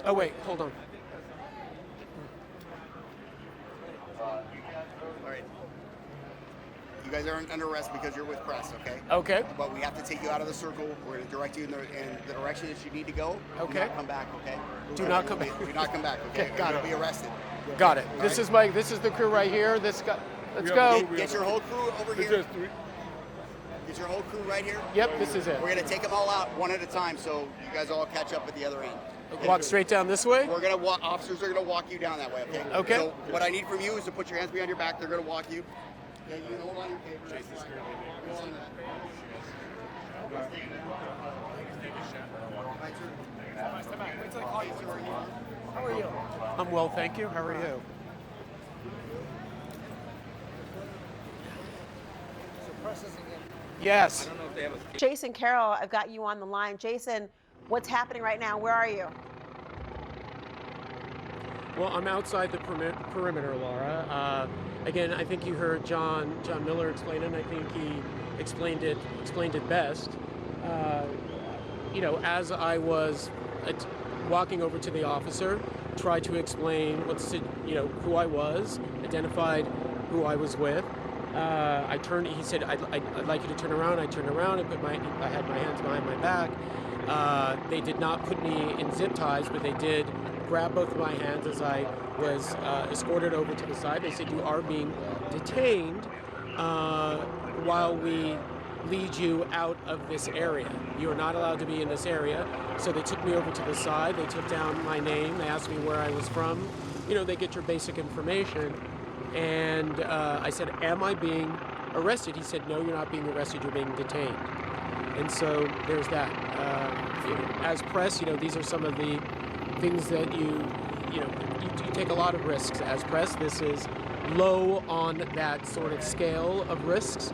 Oh, wait, hold on. All right. You guys aren't under arrest because you're with press, okay? Okay. But we have to take you out of the circle. We're going to direct you in the direction that you need to go. Okay. Do not come back, okay? Do not come back. Do not come back, okay? Okay, got You're it. going to be arrested. Got it. All This right. is the crew right here. Let's go. Get your whole crew over here. Just three. Get your whole crew right here. Yep, this is it. We're going to take them all out one at a time so you guys all catch up at the other end. Walk straight down this way. We're going to walk, officers are going to walk you down that way, okay? Okay. So what I need from you is to put your hands behind your back. They're going to walk you. Okay, you hold on your papers. Hold on that. How are you? I'm well, thank you. How are you? Yes. Jason Carroll, I've got you on the line. Jason, what's happening right now? Where are you? Well, I'm outside the perimeter, Laura. Again, I think you heard John Miller explain it, and I think he explained it best. As I was walking over to the officer, tried to explain who I was, identified who I was with. I turned. He said, "I'd like you to turn around." I turned around. I had my hands behind my back. They did not put me in zip ties, but they did grab both of my hands as I was escorted over to the side. They said, "You are being detained while we lead you out of this area. You are not allowed to be in this area." So they took me over to the side. They took down my name. They asked me where I was from. They get your basic information. And I said, "Am I being arrested?" He said, "No, you're not being arrested. You're being detained." And so there's that. As press, these are some of the things that you take a lot of risks as press. This is low on that sort of scale of risks,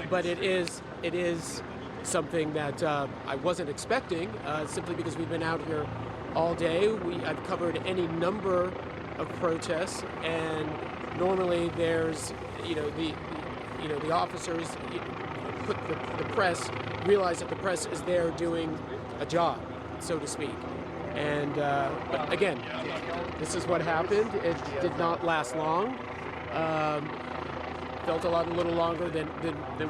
but it is something that I wasn't expecting, simply because we've been out here all day. I've covered any number of protests, and normally there's the officers put the press, realize that the press is there doing a job, so to speak. And but again, this is what happened. It did not last long. Felt a little longer than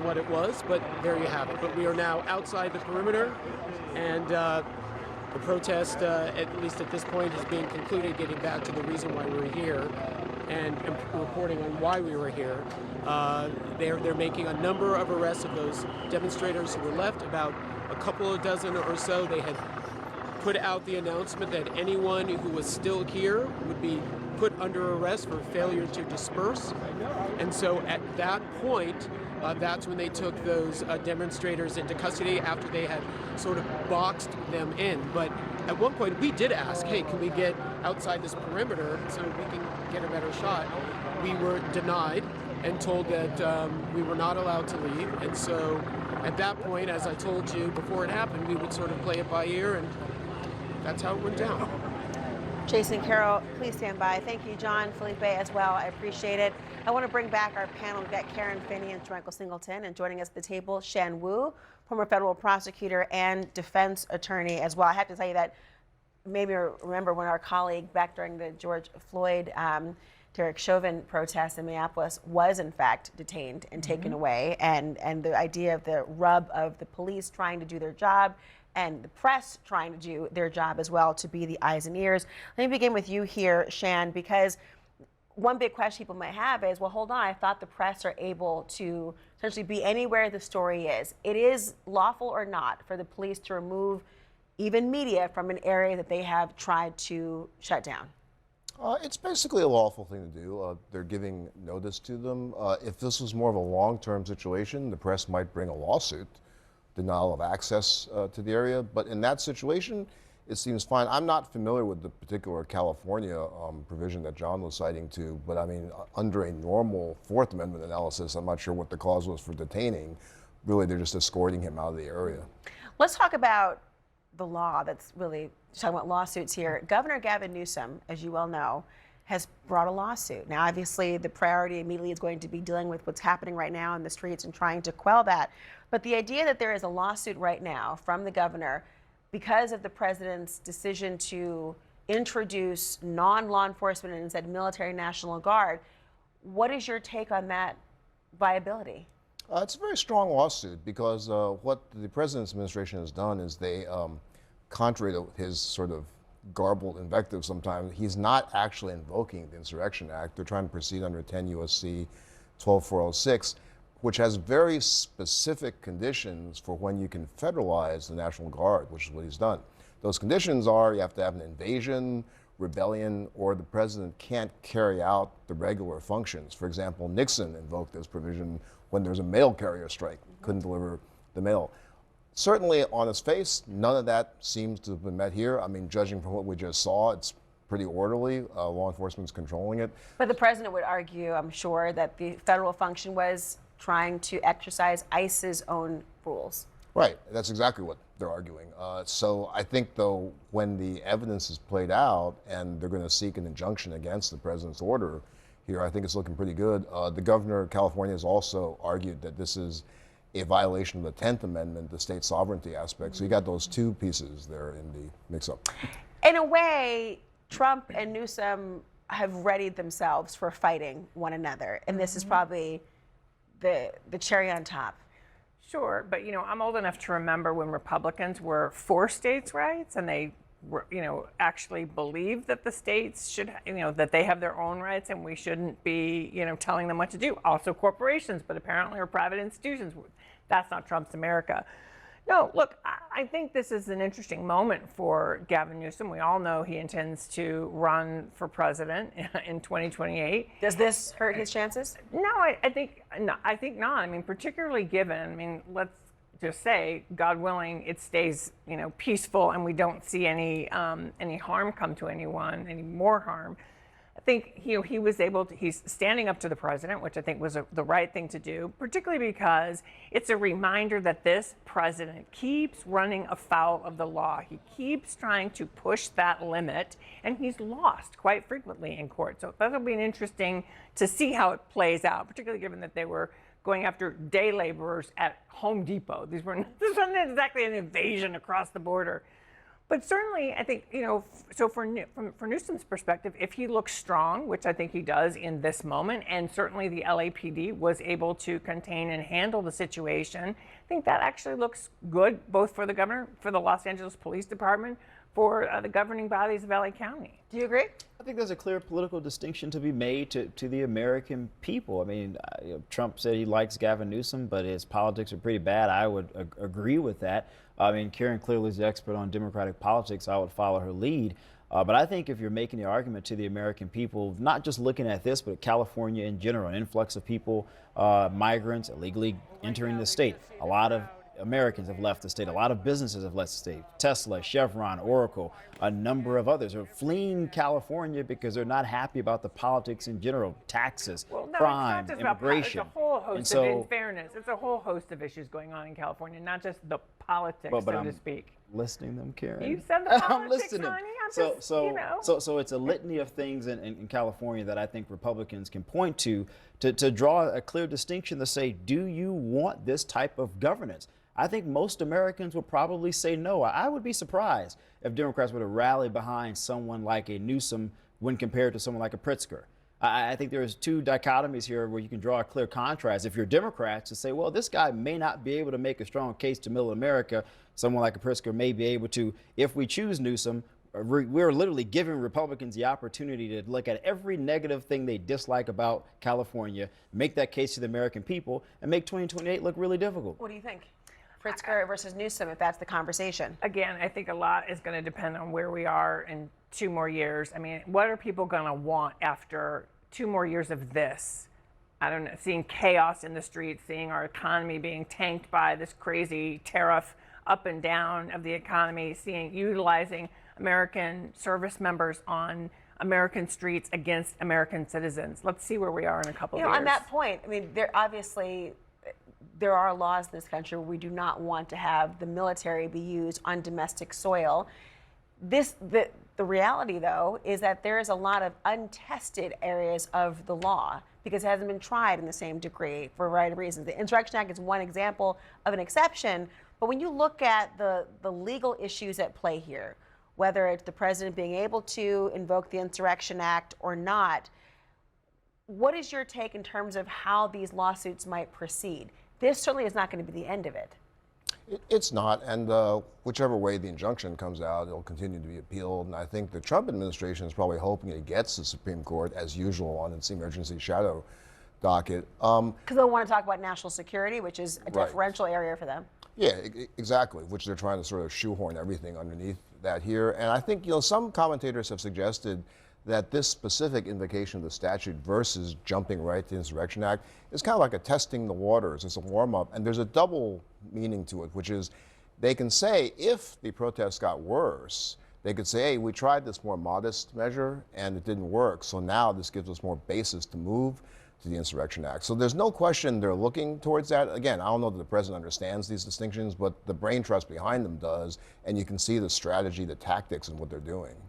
what it was, but there you have it. But we are now outside the perimeter, and the protest, at least at this point, is being concluded, getting back to the reason why we're here and reporting on why we were here. They're making a number of arrests of those demonstrators who were left, about a couple of dozen or so. They had put out the announcement that anyone who was still here would be put under arrest for failure to disperse. And so at that point, that's when they took those demonstrators into custody after they had sort of boxed them in. But at one point, we did ask, hey, can we get outside this perimeter so we can get a better shot? We were denied and told that we were not allowed to leave. And so at that point, as I told you before it happened, we would sort of play it by ear, and that's how it went down. Jason Carroll, please stand by. Thank you, John, Felipe, as well. I appreciate it. I want to bring back our panel. We've got Karen Finney and Michael Singleton, and joining us at the table, Shan Wu, former federal prosecutor and defense attorney as well. I have to tell you that maybe remember when our colleague back during the George Floyd, Derek Chauvin protest in Minneapolis was in fact detained and taken away, and the idea of the rub of the police trying to do their job and the press trying to do their job as well to be the eyes and ears. Let me begin with you here, Shan, because one big question people might have is, well, hold on, I thought the press are able to essentially be anywhere the story is. It is lawful or not for the police to remove even media from an area that they have tried to shut down? It's basically a lawful thing to do. They're giving notice to them. If this was more of a long-term situation, the press might bring a lawsuit, denial of access to the area. But in that situation, it seems fine. I'm not familiar with the particular California provision that John was citing to, but I mean, under a normal Fourth Amendment analysis, I'm not sure what the cause was for detaining. Really, they're just escorting him out of the area. Let's talk about the law that's really talking about lawsuits here. Governor Gavin Newsom, as you well know, has brought a lawsuit. Now, obviously, the priority immediately is going to be dealing with what's happening right now in the streets and trying to quell that. But the idea that there is a lawsuit right now from the governor because of the president's decision to introduce non-law enforcement and instead military National Guard. What is your take on that viability? It's a very strong lawsuit because what the president's administration has done is they, contrary to his sort of garbled invective sometimes, he's not actually invoking the Insurrection Act. They're trying to proceed under 10 U.S.C. 12406, which has very specific conditions for when you can federalize the National Guard, which is what he's done. Those conditions are you have to have an invasion, rebellion, or the president can't carry out the regular functions. For example, Nixon invoked this provision when there's a mail carrier strike, couldn't deliver the mail. Certainly on its face, none of that seems to have been met here. I mean, judging from what we just saw, it's pretty orderly. Law enforcement's controlling it. But the president would argue, I'm sure, that the federal function was trying to exercise ICE's own rules. Right, that's exactly what they're arguing. So I think, though, when the evidence is played out and they're going to seek an injunction against the president's order here, I think it's looking pretty good. The governor of California has also argued that this is a violation of the 10th Amendment, the state sovereignty aspect. So you got those two pieces there in the mix-up. In a way, Trump and Newsom have readied themselves for fighting one another, and this is probably the cherry on top. Sure, but I'm old enough to remember when Republicans were for states' rights, and they actually believed that the states should, that they have their own rights and we shouldn't be, telling them what to do. Also corporations, but apparently are private institutions. That's not Trump's America. No, look, I think this is an interesting moment for Gavin Newsom. We all know he intends to run for president in 2028. Does this hurt his chances? No, I think not. I mean, particularly given, let's just say, God willing, it stays, peaceful and we don't see any harm come to anyone, any more harm. I think he was able to, he's standing up to the president, which I think was the right thing to do, particularly because it's a reminder that this president keeps running afoul of the law. He keeps trying to push that limit, and he's lost quite frequently in court. So that'll be interesting to see how it plays out, particularly given that they were going after day laborers at Home Depot. This wasn't exactly an invasion across the border. But certainly, I think, so for Newsom's perspective, if he looks strong, which I think he does in this moment, and certainly the LAPD was able to contain and handle the situation, I think that actually looks good, both for the governor, for the Los Angeles Police Department, for the governing bodies of LA County. Do you agree? I think there's a clear political distinction to be made to the American people. I mean, Trump said he likes Gavin Newsom, but his politics are pretty bad. I would agree with that. I mean, Karen clearly is the expert on Democratic politics. I would follow her lead. But I think if you're making the argument to the American people, not just looking at this, but California in general, an influx of people, migrants illegally entering the state, a lot of Americans have left the state. A lot of businesses have left the state. Tesla, Chevron, Oracle, a number of others are fleeing California because they're not happy about the politics in general, taxes, crime, immigration. It's a whole host of, in fairness, it's a whole host of issues going on in California, not just the politics, but so to speak. Listening to them, Karen. You said the politics, I'm listening. honey. So it's a litany of things in California that I think Republicans can point to draw a clear distinction to say, do you want this type of governance? I think most Americans would probably say no. I would be surprised if Democrats were to rally behind someone like a Newsom when compared to someone like a Pritzker. I think there's two dichotomies here where you can draw a clear contrast. If you're Democrats to say, well, this guy may not be able to make a strong case to middle America, someone like a Pritzker may be able to. If we choose Newsom, we're literally giving Republicans the opportunity to look at every negative thing they dislike about California, make that case to the American people, and make 2028 look really difficult. What do you think? Pritzker versus Newsom, if that's the conversation. Again, I think a lot is going to depend on where we are in 2 more years. I mean, what are people going to want after 2 more years of this? I don't know, seeing chaos in the streets, seeing our economy being tanked by this crazy tariff up and down of the economy, utilizing American service members on American streets against American citizens. Let's see where we are in a couple of years. On that point, I mean, there are laws in this country where we do not want to have the military be used on domestic soil. The reality, though, is that there is a lot of untested areas of the law because it hasn't been tried in the same degree for a variety of reasons. The Insurrection Act is one example of an exception, But when you look at the legal issues at play here, whether it's the president being able to invoke the Insurrection Act or not, what is your take in terms of how these lawsuits might proceed? This certainly is not going to be the end of it. It's not, and whichever way the injunction comes out, it'll continue to be appealed. And I think the Trump administration is probably hoping it gets the Supreme Court, as usual, on its emergency shadow docket. Because they'll want to talk about national security, which is a Right. deferential area for them. Yeah, exactly, which they're trying to sort of shoehorn everything underneath that here. And I think, some commentators have suggested that this specific invocation of the statute versus jumping right to the Insurrection Act is kind of like a testing the waters. It's a warm-up, and there's a double meaning to it, which is they can say if the protests got worse, they could say, hey, we tried this more modest measure and it didn't work, so now this gives us more basis to move to the Insurrection Act. So there's no question they're looking towards that. Again, I don't know that the president understands these distinctions, but the brain trust behind them does, and you can see the strategy, the tactics, and what they're doing.